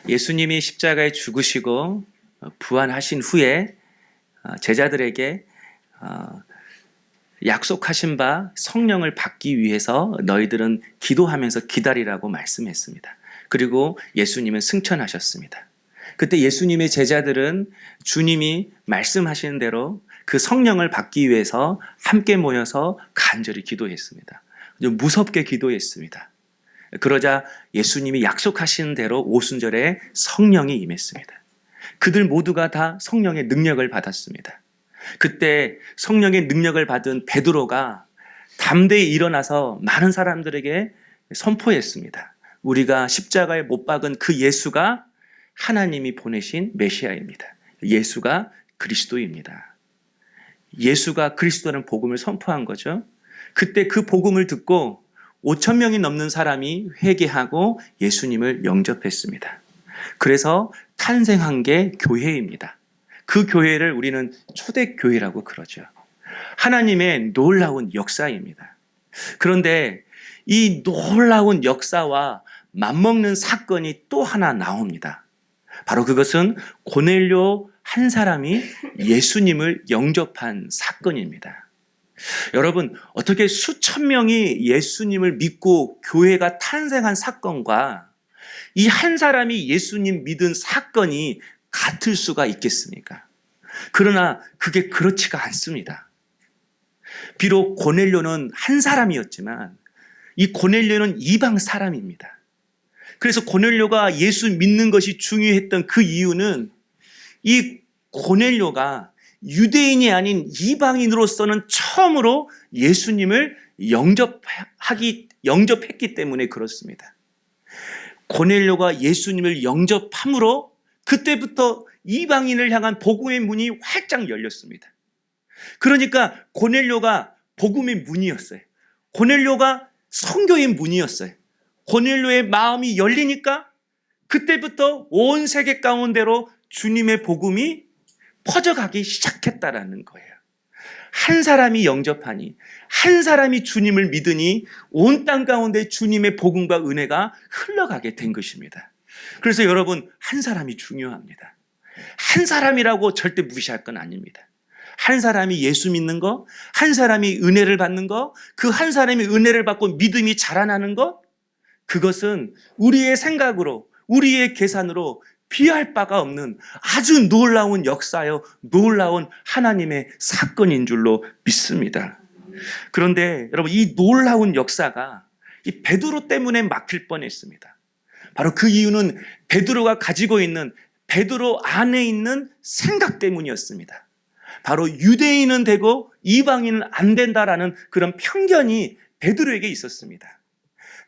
예수님이 십자가에 죽으시고 부활하신 후에 제자들에게 약속하신 바 성령을 받기 위해서 너희들은 기도하면서 기다리라고 말씀했습니다. 그리고 예수님은 승천하셨습니다. 그때 예수님의 제자들은 주님이 말씀하시는 대로 그 성령을 받기 위해서 함께 모여서 간절히 기도했습니다. 좀 무섭게 기도했습니다. 그러자 예수님이 약속하신 대로 오순절에 성령이 임했습니다. 그들 모두가 다 성령의 능력을 받았습니다. 그때 성령의 능력을 받은 베드로가 담대히 일어나서 많은 사람들에게 선포했습니다. 우리가 십자가에 못 박은 그 예수가 하나님이 보내신 메시아입니다. 예수가 그리스도입니다. 예수가 그리스도라는 복음을 선포한 거죠. 그때 그 복음을 듣고 5,000명이 넘는 사람이 회개하고 예수님을 영접했습니다. 그래서 탄생한 게 교회입니다. 그 교회를 우리는 초대교회라고 그러죠. 하나님의 놀라운 역사입니다. 그런데 이 놀라운 역사와 맞먹는 사건이 또 하나 나옵니다. 바로 그것은 고넬료 한 사람이 예수님을 영접한 사건입니다. 여러분, 어떻게 수천 명이 예수님을 믿고 교회가 탄생한 사건과 이 한 사람이 예수님 믿은 사건이 같을 수가 있겠습니까? 그러나 그게 그렇지가 않습니다. 비록 고넬료는 한 사람이었지만 이 고넬료는 이방 사람입니다. 그래서 고넬료가 예수 믿는 것이 중요했던 그 이유는 이 고넬료가 유대인이 아닌 이방인으로서는 처음으로 예수님을 영접했기 때문에 그렇습니다. 고넬료가 예수님을 영접함으로 그때부터 이방인을 향한 복음의 문이 활짝 열렸습니다. 그러니까 고넬료가 복음의 문이었어요. 고넬료가 선교의 문이었어요. 고넬료의 마음이 열리니까 그때부터 온 세계 가운데로 주님의 복음이 퍼져가기 시작했다라는 거예요. 한 사람이 영접하니, 한 사람이 주님을 믿으니 온 땅 가운데 주님의 복음과 은혜가 흘러가게 된 것입니다. 그래서 여러분, 한 사람이 중요합니다. 한 사람이라고 절대 무시할 건 아닙니다. 한 사람이 예수 믿는 거, 한 사람이 은혜를 받는 거, 그 한 사람이 은혜를 받고 믿음이 자라나는 것, 그것은 우리의 생각으로, 우리의 계산으로 비할 바가 없는 아주 놀라운 역사요, 놀라운 하나님의 사건인 줄로 믿습니다. 그런데 여러분, 이 놀라운 역사가 이 베드로 때문에 막힐 뻔했습니다. 바로 그 이유는 베드로가 가지고 있는, 베드로 안에 있는 생각 때문이었습니다. 바로 유대인은 되고 이방인은 안 된다라는 그런 편견이 베드로에게 있었습니다.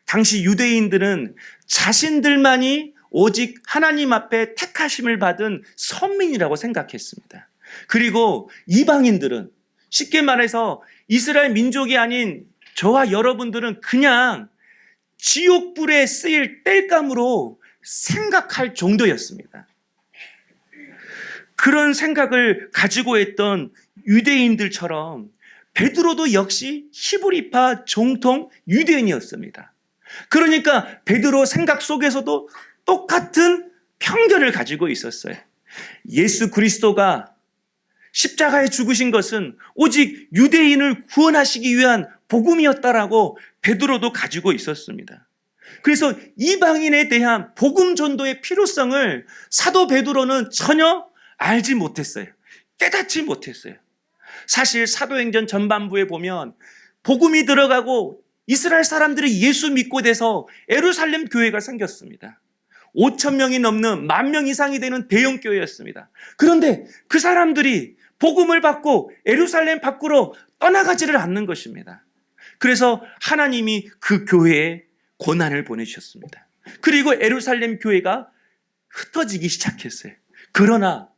당시 유대인들은 자신들만이 오직 하나님 앞에 택하심을 받은 선민이라고 생각했습니다. 그리고 이방인들은, 쉽게 말해서 이스라엘 민족이 아닌 저와 여러분들은 그냥 지옥불에 쓰일 땔감으로 생각할 정도였습니다. 그런 생각을 가지고 있던 유대인들처럼 베드로도 역시 히브리파 정통 유대인이었습니다. 그러니까 베드로 생각 속에서도 똑같은 편견을 가지고 있었어요. 예수 그리스도가 십자가에 죽으신 것은 오직 유대인을 구원하시기 위한 복음이었다라고 베드로도 가지고 있었습니다. 그래서 이방인에 대한 복음 전도의 필요성을 사도 베드로는 전혀 알지 못했어요. 깨닫지 못했어요. 사실 사도행전 전반부에 보면 복음이 들어가고 이스라엘 사람들이 예수 믿고 돼서 예루살렘 교회가 생겼습니다. 5,000명이 넘는 10,000명 이상이 되는 대형 교회였습니다. 그런데 그 사람들이 복음을 받고 예루살렘 밖으로 떠나가지를 않는 것입니다. 그래서 하나님이 그 교회에 고난을 보내주셨습니다. 그리고 예루살렘 교회가 흩어지기 시작했어요. 그러나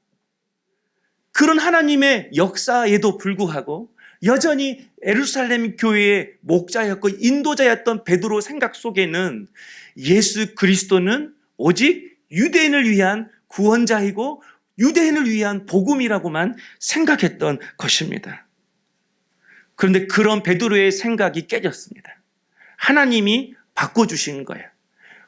그런 하나님의 역사에도 불구하고 여전히 예루살렘 교회의 목자였고 인도자였던 베드로 생각 속에는 예수 그리스도는 오직 유대인을 위한 구원자이고 유대인을 위한 복음이라고만 생각했던 것입니다. 그런데 그런 베드로의 생각이 깨졌습니다. 하나님이 바꿔주신 거예요.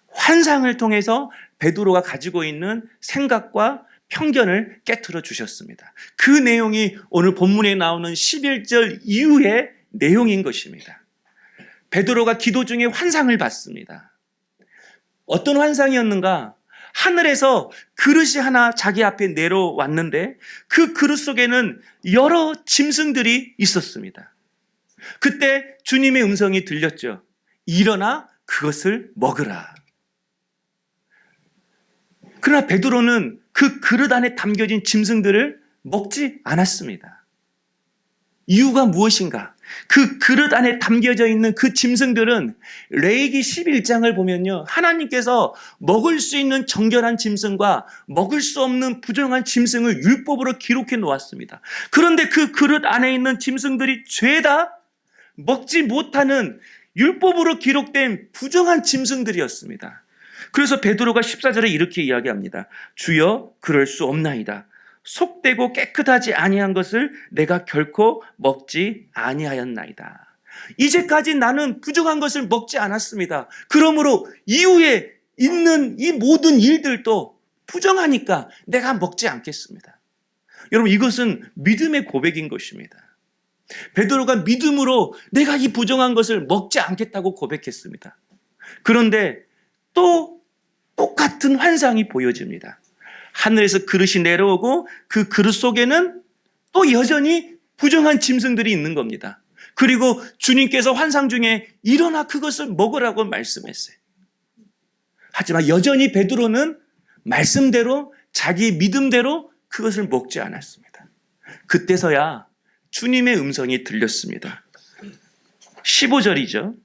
환상을 통해서 베드로가 가지고 있는 생각과 편견을 깨트려 주셨습니다. 그 내용이 오늘 본문에 나오는 11절 이후의 내용인 것입니다. 베드로가 기도 중에 환상을 봤습니다. 어떤 환상이었는가? 하늘에서 그릇이 하나 자기 앞에 내려왔는데 그 그릇 속에는 여러 짐승들이 있었습니다. 그때 주님의 음성이 들렸죠. 일어나 그것을 먹으라. 그러나 베드로는 그 그릇 안에 담겨진 짐승들을 먹지 않았습니다. 이유가 무엇인가? 그 그릇 안에 담겨져 있는 그 짐승들은 레위기 11장을 보면요, 하나님께서 먹을 수 있는 정결한 짐승과 먹을 수 없는 부정한 짐승을 율법으로 기록해 놓았습니다. 그런데 그 그릇 안에 있는 짐승들이 죄다 먹지 못하는 율법으로 기록된 부정한 짐승들이었습니다. 그래서 베드로가 14절에 이렇게 이야기합니다. 주여, 그럴 수 없나이다. 속되고 깨끗하지 아니한 것을 내가 결코 먹지 아니하였나이다. 이제까지 나는 부정한 것을 먹지 않았습니다. 그러므로 이후에 있는 이 모든 일들도 부정하니까 내가 먹지 않겠습니다. 여러분, 이것은 믿음의 고백인 것입니다. 베드로가 믿음으로 내가 이 부정한 것을 먹지 않겠다고 고백했습니다. 그런데 또 똑같은 환상이 보여집니다. 하늘에서 그릇이 내려오고 그 그릇 속에는 또 여전히 부정한 짐승들이 있는 겁니다. 그리고 주님께서 환상 중에 일어나 그것을 먹으라고 말씀했어요. 하지만 여전히 베드로는 말씀대로 자기 믿음대로 그것을 먹지 않았습니다. 그때서야 주님의 음성이 들렸습니다. 15절이죠.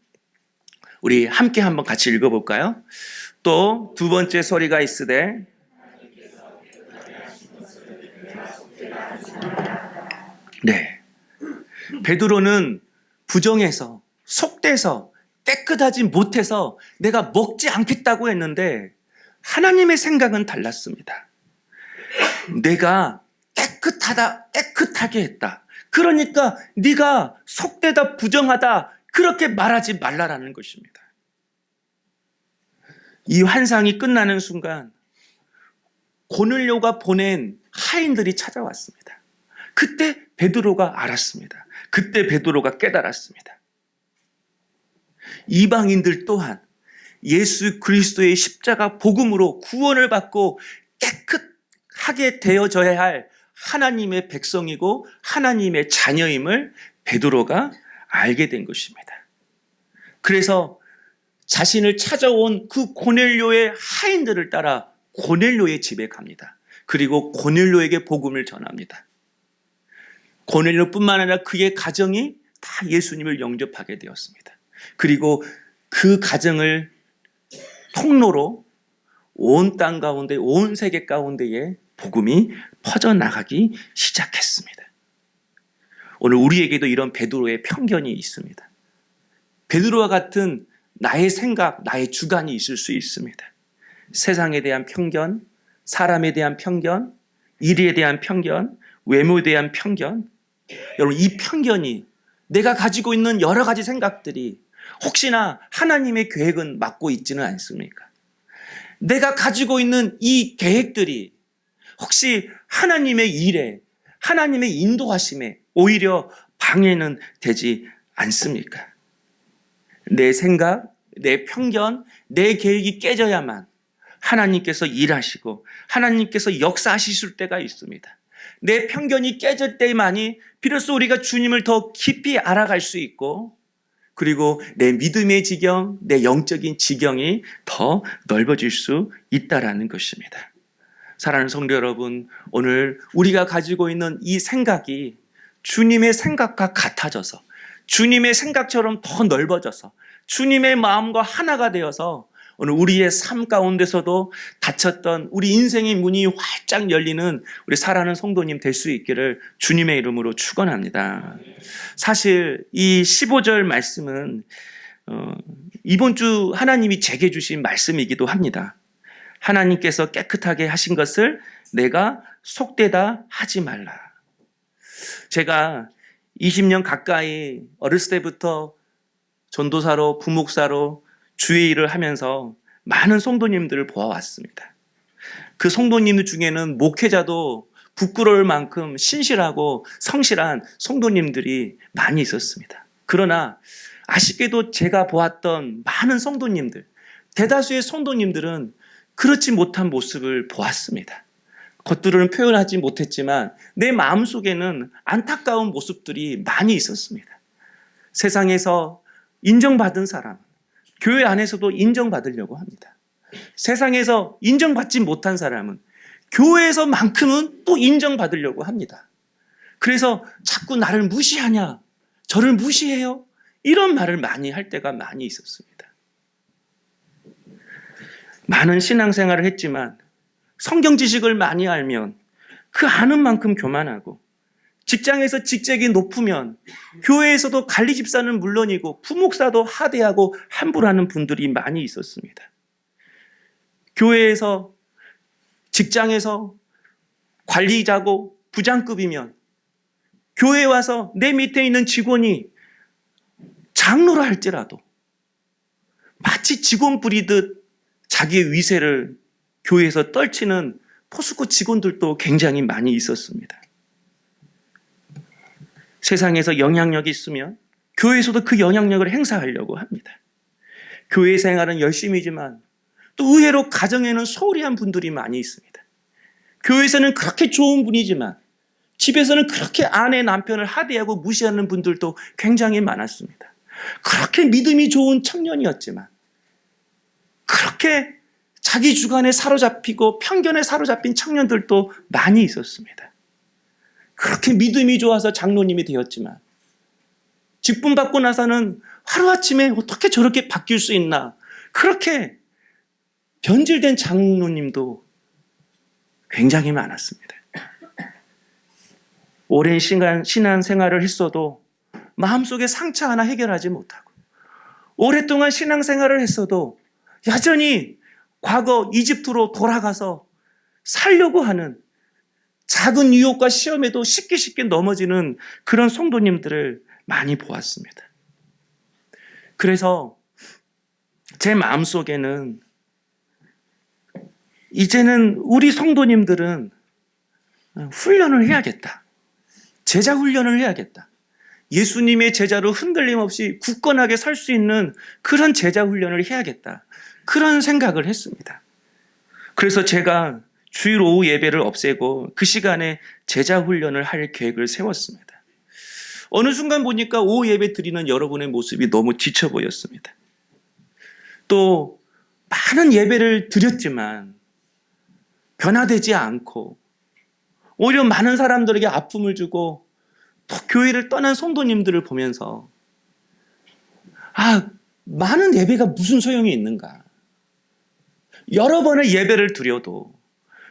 우리 함께 한번 같이 읽어볼까요? 또 두 번째 소리가 있으되 네, 베드로는 부정해서 속돼서 깨끗하지 못해서 내가 먹지 않겠다고 했는데 하나님의 생각은 달랐습니다. 내가 깨끗하게 했다. 그러니까 네가 속되다 부정하다 그렇게 말하지 말라라는 것입니다. 이 환상이 끝나는 순간 고넬료가 보낸 하인들이 찾아왔습니다. 그때 베드로가 알았습니다. 그때 베드로가 깨달았습니다. 이방인들 또한 예수 그리스도의 십자가 복음으로 구원을 받고 깨끗하게 되어져야 할 하나님의 백성이고 하나님의 자녀임을 베드로가 알게 된 것입니다. 그래서 자신을 찾아온 그 고넬료의 하인들을 따라 고넬료의 집에 갑니다. 그리고 고넬료에게 복음을 전합니다. 고넬료뿐만 아니라 그의 가정이 다 예수님을 영접하게 되었습니다. 그리고 그 가정을 통로로 온 땅 가운데, 온 세계 가운데에 복음이 퍼져나가기 시작했습니다. 오늘 우리에게도 이런 베드로의 편견이 있습니다. 베드로와 같은 나의 생각, 나의 주관이 있을 수 있습니다. 세상에 대한 편견, 사람에 대한 편견, 일에 대한 편견, 외모에 대한 편견. 여러분, 이 편견이 내가 가지고 있는 여러 가지 생각들이 혹시나 하나님의 계획은 맞고 있지는 않습니까? 내가 가지고 있는 이 계획들이 혹시 하나님의 일에, 하나님의 인도하심에 오히려 방해는 되지 않습니까? 내 생각, 내 편견, 내 계획이 깨져야만 하나님께서 일하시고 하나님께서 역사하실 때가 있습니다. 내 편견이 깨질 때만이 비로소 우리가 주님을 더 깊이 알아갈 수 있고, 그리고 내 믿음의 지경, 내 영적인 지경이 더 넓어질 수 있다라는 것입니다. 사랑하는 성도 여러분, 오늘 우리가 가지고 있는 이 생각이 주님의 생각과 같아져서, 주님의 생각처럼 더 넓어져서, 주님의 마음과 하나가 되어서 오늘 우리의 삶 가운데서도 닫혔던 우리 인생의 문이 활짝 열리는 우리 사랑하는 성도님 될 수 있기를 주님의 이름으로 축원합니다. 사실 이 15절 말씀은 이번 주 하나님이 제게 주신 말씀이기도 합니다. 하나님께서 깨끗하게 하신 것을 내가 속되다 하지 말라. 제가 20년 가까이 어렸을 때부터 전도사로, 부목사로 주의 일을 하면서 많은 성도님들을 보아왔습니다. 그 성도님들 중에는 목회자도 부끄러울 만큼 신실하고 성실한 성도님들이 많이 있었습니다. 그러나 아쉽게도 제가 보았던 많은 성도님들, 대다수의 성도님들은 그렇지 못한 모습을 보았습니다. 겉으로는 표현하지 못했지만 내 마음속에는 안타까운 모습들이 많이 있었습니다. 세상에서 인정받은 사람, 교회 안에서도 인정받으려고 합니다. 세상에서 인정받지 못한 사람은 교회에서만큼은 또 인정받으려고 합니다. 그래서 자꾸 나를 무시하냐, 저를 무시해요, 이런 말을 많이 할 때가 많이 있었습니다. 많은 신앙생활을 했지만 성경 지식을 많이 알면 그 아는 만큼 교만하고, 직장에서 직책이 높으면 교회에서도 관리 집사는 물론이고 부목사도 하대하고 함부로 하는 분들이 많이 있었습니다. 교회에서, 직장에서 관리자고 부장급이면 교회에 와서 내 밑에 있는 직원이 장로라 할지라도 마치 직원 부리듯 자기의 위세를 교회에서 떨치는 포스코 직원들도 굉장히 많이 있었습니다. 세상에서 영향력이 있으면 교회에서도 그 영향력을 행사하려고 합니다. 교회 생활은 열심히지만 또 의외로 가정에는 소홀히 한 분들이 많이 있습니다. 교회에서는 그렇게 좋은 분이지만 집에서는 그렇게 아내 남편을 하대하고 무시하는 분들도 굉장히 많았습니다. 그렇게 믿음이 좋은 청년이었지만 그렇게 자기 주관에 사로잡히고 편견에 사로잡힌 청년들도 많이 있었습니다. 그렇게 믿음이 좋아서 장로님이 되었지만 직분 받고 나서는 하루아침에 어떻게 저렇게 바뀔 수 있나, 그렇게 변질된 장로님도 굉장히 많았습니다. 오랜 시간 신앙 생활을 했어도 마음속에 상처 하나 해결하지 못하고, 오랫동안 신앙 생활을 했어도 여전히 과거 이집트로 돌아가서 살려고 하는, 작은 유혹과 시험에도 쉽게 넘어지는 그런 성도님들을 많이 보았습니다. 그래서 제 마음속에는 이제는 우리 성도님들은 훈련을 해야겠다. 제자 훈련을 해야겠다. 예수님의 제자로 흔들림 없이 굳건하게 살 수 있는 그런 제자 훈련을 해야겠다. 그런 생각을 했습니다. 그래서 제가 주일 오후 예배를 없애고 그 시간에 제자 훈련을 할 계획을 세웠습니다. 어느 순간 보니까 오후 예배 드리는 여러분의 모습이 너무 지쳐 보였습니다. 또 많은 예배를 드렸지만 변화되지 않고 오히려 많은 사람들에게 아픔을 주고 또 교회를 떠난 성도님들을 보면서 많은 예배가 무슨 소용이 있는가. 여러 번의 예배를 드려도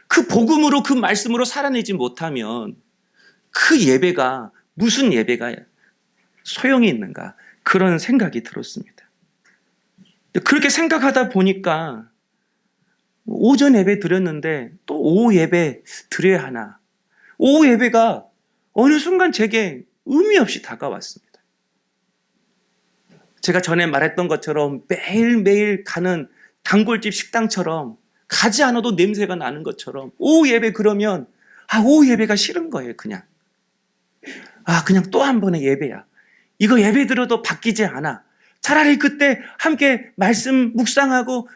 그 복음으로, 그 말씀으로 살아내지 못하면 그 예배가 무슨 예배가 소용이 있는가, 그런 생각이 들었습니다. 그렇게 생각하다 보니까 오전 예배 드렸는데 또 오후 예배 드려야 하나. 오후 예배가 어느 순간 제게 의미 없이 다가왔습니다. 제가 전에 말했던 것처럼 매일매일 가는 단골집 식당처럼 가지 않아도 냄새가 나는 것처럼 오후 예배 그러면 오후 예배가 싫은 거예요. 그냥 또 한 번의 예배야. 이거 예배 들어도 바뀌지 않아. 차라리 그때 함께 말씀 묵상하고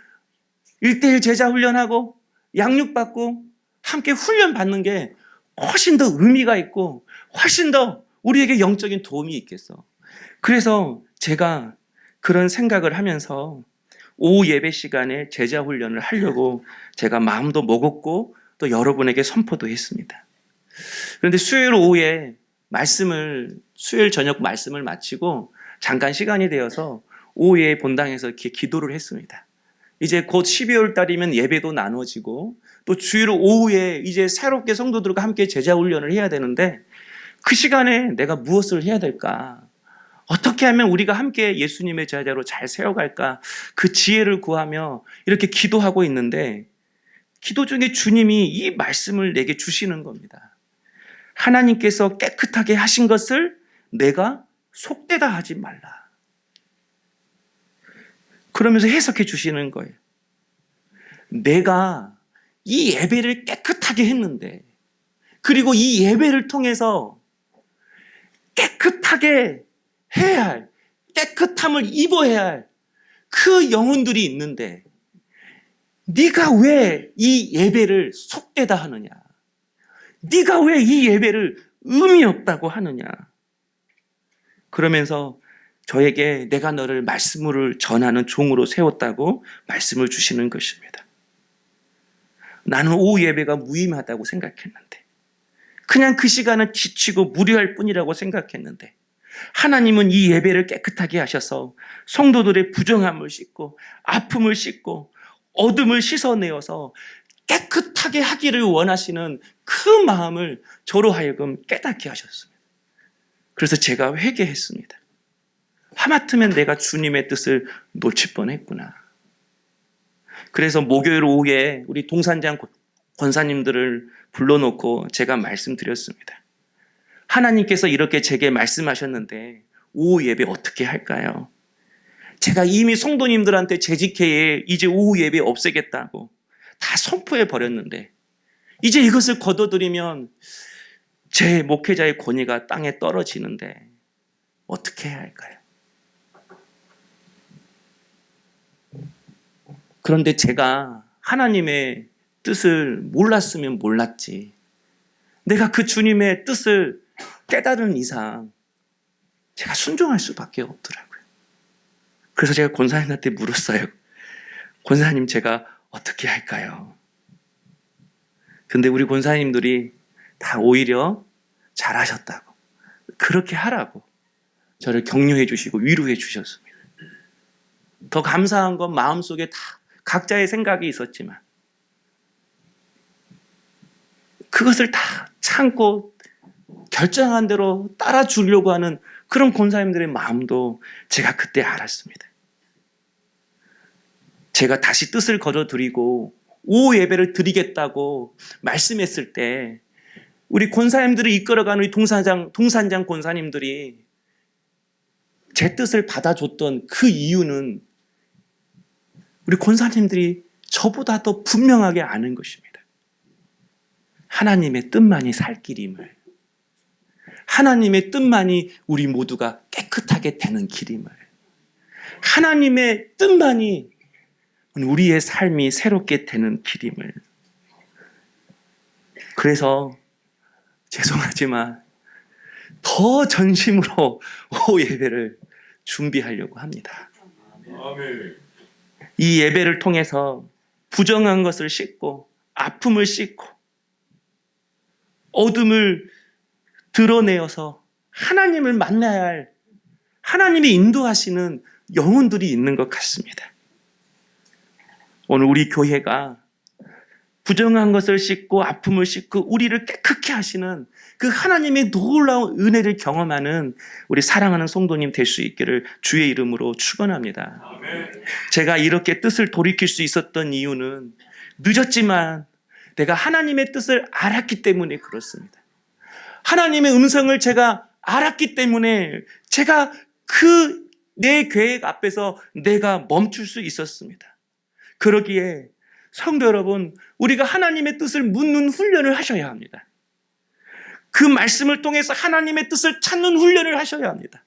1:1 제자 훈련하고 양육받고 함께 훈련 받는 게 훨씬 더 의미가 있고 훨씬 더 우리에게 영적인 도움이 있겠어. 그래서 제가 그런 생각을 하면서 오후 예배 시간에 제자 훈련을 하려고 제가 마음도 먹었고 또 여러분에게 선포도 했습니다. 그런데 수요일 오후에 수요일 저녁 말씀을 마치고 잠깐 시간이 되어서 오후에 본당에서 이렇게 기도를 했습니다. 이제 곧 12월 달이면 예배도 나눠지고 또 주일 오후에 이제 새롭게 성도들과 함께 제자 훈련을 해야 되는데 그 시간에 내가 무엇을 해야 될까? 어떻게 하면 우리가 함께 예수님의 제자로 잘 세워갈까? 그 지혜를 구하며 이렇게 기도하고 있는데 기도 중에 주님이 이 말씀을 내게 주시는 겁니다. 하나님께서 깨끗하게 하신 것을 내가 속되다 하지 말라. 그러면서 해석해 주시는 거예요. 내가 이 예배를 깨끗하게 했는데, 그리고 이 예배를 통해서 깨끗하게 해야 할, 깨끗함을 입어야 할 그 영혼들이 있는데 네가 왜 이 예배를 속되다 하느냐? 네가 왜 이 예배를 의미 없다고 하느냐? 그러면서 저에게 내가 너를 말씀을 전하는 종으로 세웠다고 말씀을 주시는 것입니다. 나는 오후 예배가 무의미하다고 생각했는데, 그냥 그 시간은 지치고 무료할 뿐이라고 생각했는데, 하나님은 이 예배를 깨끗하게 하셔서 성도들의 부정함을 씻고 아픔을 씻고 어둠을 씻어내어서 깨끗하게 하기를 원하시는 그 마음을 저로 하여금 깨닫게 하셨습니다. 그래서 제가 회개했습니다. 하마터면 내가 주님의 뜻을 놓칠 뻔했구나. 그래서 목요일 오후에 우리 동산장 권사님들을 불러놓고 제가 말씀드렸습니다. 하나님께서 이렇게 제게 말씀하셨는데 오후 예배 어떻게 할까요? 제가 이미 성도님들한테 재직회에 이제 오후 예배 없애겠다고 다 선포해 버렸는데, 이제 이것을 거둬들이면 제 목회자의 권위가 땅에 떨어지는데 어떻게 해야 할까요? 그런데 제가 하나님의 뜻을 몰랐으면 몰랐지, 내가 그 주님의 뜻을 깨달은 이상 제가 순종할 수밖에 없더라고요. 그래서 제가 권사님한테 물었어요. 권사님, 제가 어떻게 할까요? 근데 우리 권사님들이 다 오히려 잘하셨다고, 그렇게 하라고 저를 격려해 주시고 위로해 주셨습니다. 더 감사한 건 마음속에 다 각자의 생각이 있었지만 그것을 다 참고 결정한 대로 따라주려고 하는 그런 권사님들의 마음도 제가 그때 알았습니다. 제가 다시 뜻을 거둬드리고 오후 예배를 드리겠다고 말씀했을 때 우리 권사님들을 이끌어가는 우리 동산장 권사님들이 제 뜻을 받아줬던 그 이유는 우리 권사님들이 저보다 더 분명하게 아는 것입니다. 하나님의 뜻만이 살 길임을, 하나님의 뜻만이 우리 모두가 깨끗하게 되는 길임을, 하나님의 뜻만이 우리의 삶이 새롭게 되는 길임을. 그래서 죄송하지만 더 전심으로 오후 예배를 준비하려고 합니다. 이 예배를 통해서 부정한 것을 씻고 아픔을 씻고 어둠을 드러내어서 하나님을 만나야 할, 하나님이 인도하시는 영혼들이 있는 것 같습니다. 오늘 우리 교회가 부정한 것을 씻고 아픔을 씻고 우리를 깨끗게 하시는 그 하나님의 놀라운 은혜를 경험하는 우리 사랑하는 성도님 될 수 있기를 주의 이름으로 축원합니다. 제가 이렇게 뜻을 돌이킬 수 있었던 이유는 늦었지만 내가 하나님의 뜻을 알았기 때문에 그렇습니다. 하나님의 음성을 제가 알았기 때문에 제가 그 내 계획 앞에서 내가 멈출 수 있었습니다. 그러기에 성도 여러분, 우리가 하나님의 뜻을 묻는 훈련을 하셔야 합니다. 그 말씀을 통해서 하나님의 뜻을 찾는 훈련을 하셔야 합니다.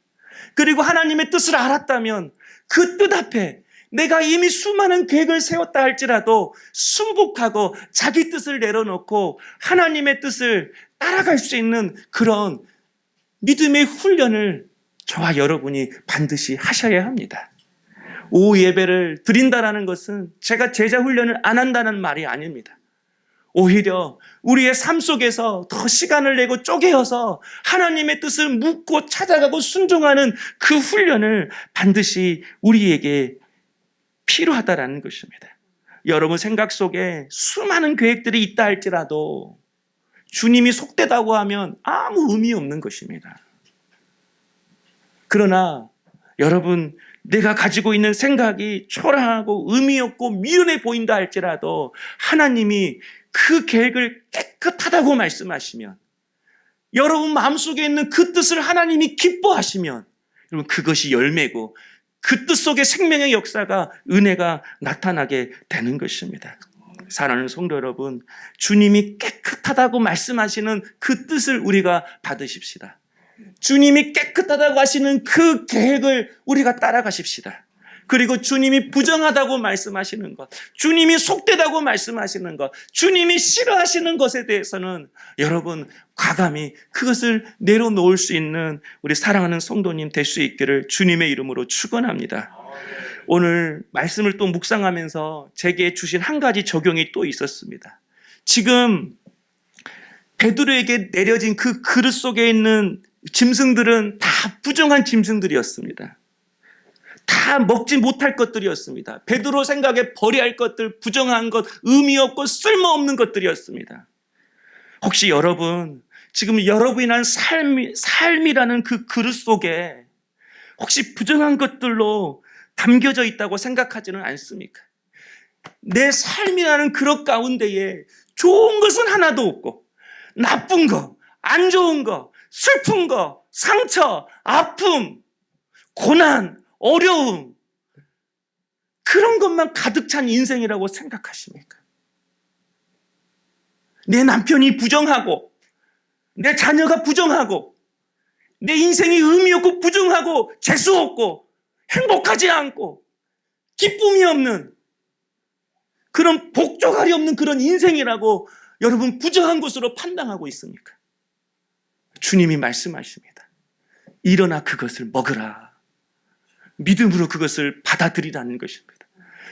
그리고 하나님의 뜻을 알았다면 그 뜻 앞에 내가 이미 수많은 계획을 세웠다 할지라도 순복하고 자기 뜻을 내려놓고 하나님의 뜻을 따라갈 수 있는 그런 믿음의 훈련을 저와 여러분이 반드시 하셔야 합니다. 오후 예배를 드린다는 것은 제가 제자 훈련을 안 한다는 말이 아닙니다. 오히려 우리의 삶 속에서 더 시간을 내고 쪼개어서 하나님의 뜻을 묻고 찾아가고 순종하는 그 훈련을 반드시 우리에게 필요하다라는 것입니다. 여러분 생각 속에 수많은 계획들이 있다 할지라도 주님이 속되다고 하면 아무 의미 없는 것입니다. 그러나 여러분, 내가 가지고 있는 생각이 초라하고 의미 없고 미련해 보인다 할지라도 하나님이 그 계획을 깨끗하다고 말씀하시면, 여러분 마음속에 있는 그 뜻을 하나님이 기뻐하시면 여러분 그것이 열매고 그 뜻 속에 생명의 역사가, 은혜가 나타나게 되는 것입니다. 사랑하는 성도 여러분, 주님이 깨끗하다고 말씀하시는 그 뜻을 우리가 받으십시다. 주님이 깨끗하다고 하시는 그 계획을 우리가 따라가십시다. 그리고 주님이 부정하다고 말씀하시는 것, 주님이 속되다고 말씀하시는 것, 주님이 싫어하시는 것에 대해서는 여러분 과감히 그것을 내려놓을 수 있는 우리 사랑하는 성도님 될 수 있기를 주님의 이름으로 축원합니다. 오늘 말씀을 또 묵상하면서 제게 주신 한 가지 적용이 또 있었습니다. 지금 베드로에게 내려진 그 그릇 속에 있는 짐승들은 다 부정한 짐승들이었습니다. 다 먹지 못할 것들이었습니다. 베드로 생각에 버려야 할 것들, 부정한 것, 의미 없고 쓸모없는 것들이었습니다. 혹시 여러분, 지금 여러분이란 삶이라는 그 그릇 속에 혹시 부정한 것들로 담겨져 있다고 생각하지는 않습니까? 내 삶이라는 그릇 가운데에 좋은 것은 하나도 없고 나쁜 거, 안 좋은 거, 슬픈 거, 상처, 아픔, 고난, 어려움, 그런 것만 가득 찬 인생이라고 생각하십니까? 내 남편이 부정하고 내 자녀가 부정하고 내 인생이 의미 없고 부정하고 재수 없고 행복하지 않고 기쁨이 없는 그런 복조갈이 없는 그런 인생이라고 여러분 부정한 것으로 판단하고 있습니까? 주님이 말씀하십니다. 일어나 그것을 먹으라. 믿음으로 그것을 받아들이라는 것입니다.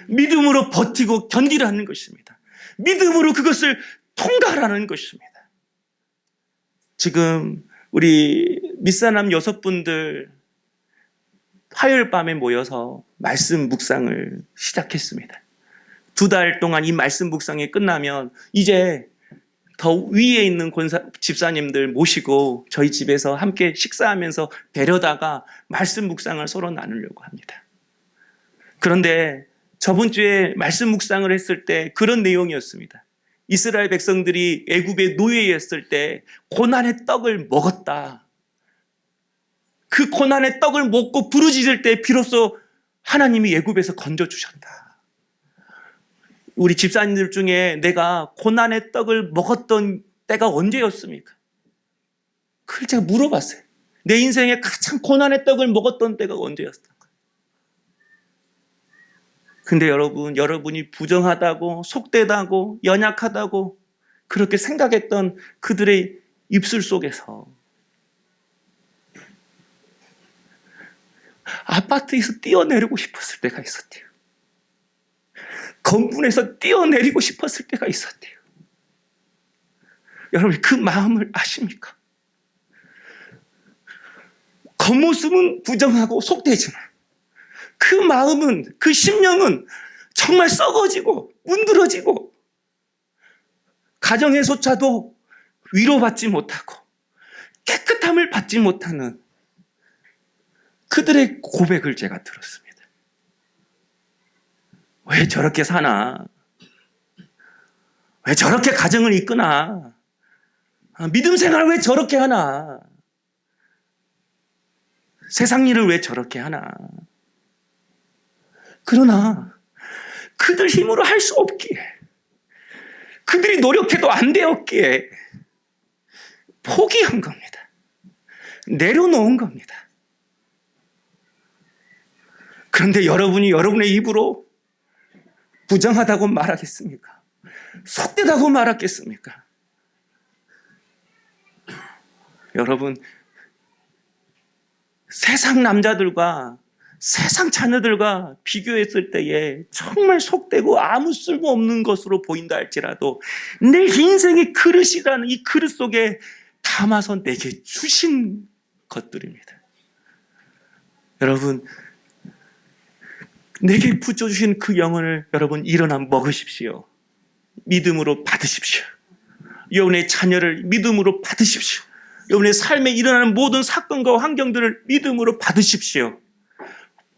믿음으로 버티고 견디라는 것입니다. 믿음으로 그것을 통과하라는 것입니다. 지금 우리 밑사람 6분들 화요일 밤에 모여서 말씀 묵상을 시작했습니다. 2달 동안 이 말씀 묵상이 끝나면 이제 더 위에 있는 집사님들 모시고 저희 집에서 함께 식사하면서 데려다가 말씀 묵상을 서로 나누려고 합니다. 그런데 저번 주에 말씀 묵상을 했을 때 그런 내용이었습니다. 이스라엘 백성들이 애굽의 노예였을 때 고난의 떡을 먹었다. 그 고난의 떡을 먹고 부르짖을 때 비로소 하나님이 애굽에서 건져주셨다. 우리 집사님들 중에 내가 고난의 떡을 먹었던 때가 언제였습니까? 그걸 제가 물어봤어요. 내 인생에 가장 고난의 떡을 먹었던 때가 언제였을까? 근데 여러분이 부정하다고, 속되다고, 연약하다고 그렇게 생각했던 그들의 입술 속에서 아파트에서 뛰어내리고 싶었을 때가 있었대요. 건분에서 뛰어내리고 싶었을 때가 있었대요. 여러분 그 마음을 아십니까? 겉모습은 부정하고 속되지만 그 마음은, 그 심령은 정말 썩어지고 문드러지고 가정에서조차도 위로받지 못하고 깨끗함을 받지 못하는 그들의 고백을 제가 들었습니다. 왜 저렇게 사나? 왜 저렇게 가정을 이끄나? 믿음 생활을 왜 저렇게 하나? 세상 일을 왜 저렇게 하나? 그러나 그들 힘으로 할 수 없기에, 그들이 노력해도 안 되었기에 포기한 겁니다. 내려놓은 겁니다. 그런데 여러분이 여러분의 입으로 부정하다고 말하겠습니까? 속되다고 말하겠습니까? 여러분, 세상 남자들과 세상 자녀들과 비교했을 때에 정말 속되고 아무 쓸모없는 것으로 보인다 할지라도 내 인생의 그릇이라는 이 그릇 속에 담아서 내게 주신 것들입니다. 여러분, 내게 붙여주신 그 영혼을 여러분 일어나 먹으십시오. 믿음으로 받으십시오. 여러분의 자녀를 믿음으로 받으십시오. 여러분의 삶에 일어나는 모든 사건과 환경들을 믿음으로 받으십시오.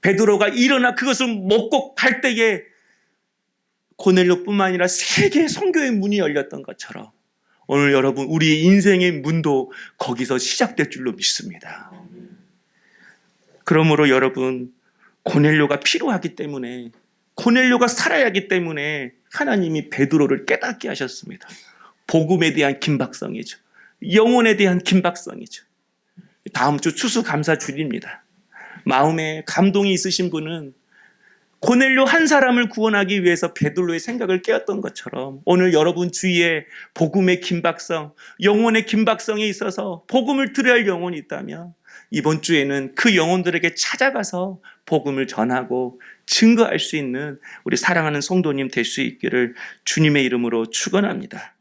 베드로가 일어나 그것을 먹고 갈 때에 고넬료뿐만 아니라 세계 선교의 문이 열렸던 것처럼 오늘 여러분 우리의 인생의 문도 거기서 시작될 줄로 믿습니다. 그러므로 여러분 고넬료가 필요하기 때문에 고넬료가 살아야 하기 때문에 하나님이 베드로를 깨닫게 하셨습니다. 복음에 대한 긴박성이죠. 영혼에 대한 긴박성이죠. 다음 주 추수감사주일입니다. 마음에 감동이 있으신 분은 고넬료 한 사람을 구원하기 위해서 베드로의 생각을 깨웠던 것처럼 오늘 여러분 주위에 복음의 긴박성, 영혼의 긴박성에 있어서 복음을 들어야 할 영혼이 있다면 이번 주에는 그 영혼들에게 찾아가서 복음을 전하고 증거할 수 있는 우리 사랑하는 성도님 될 수 있기를 주님의 이름으로 축원합니다.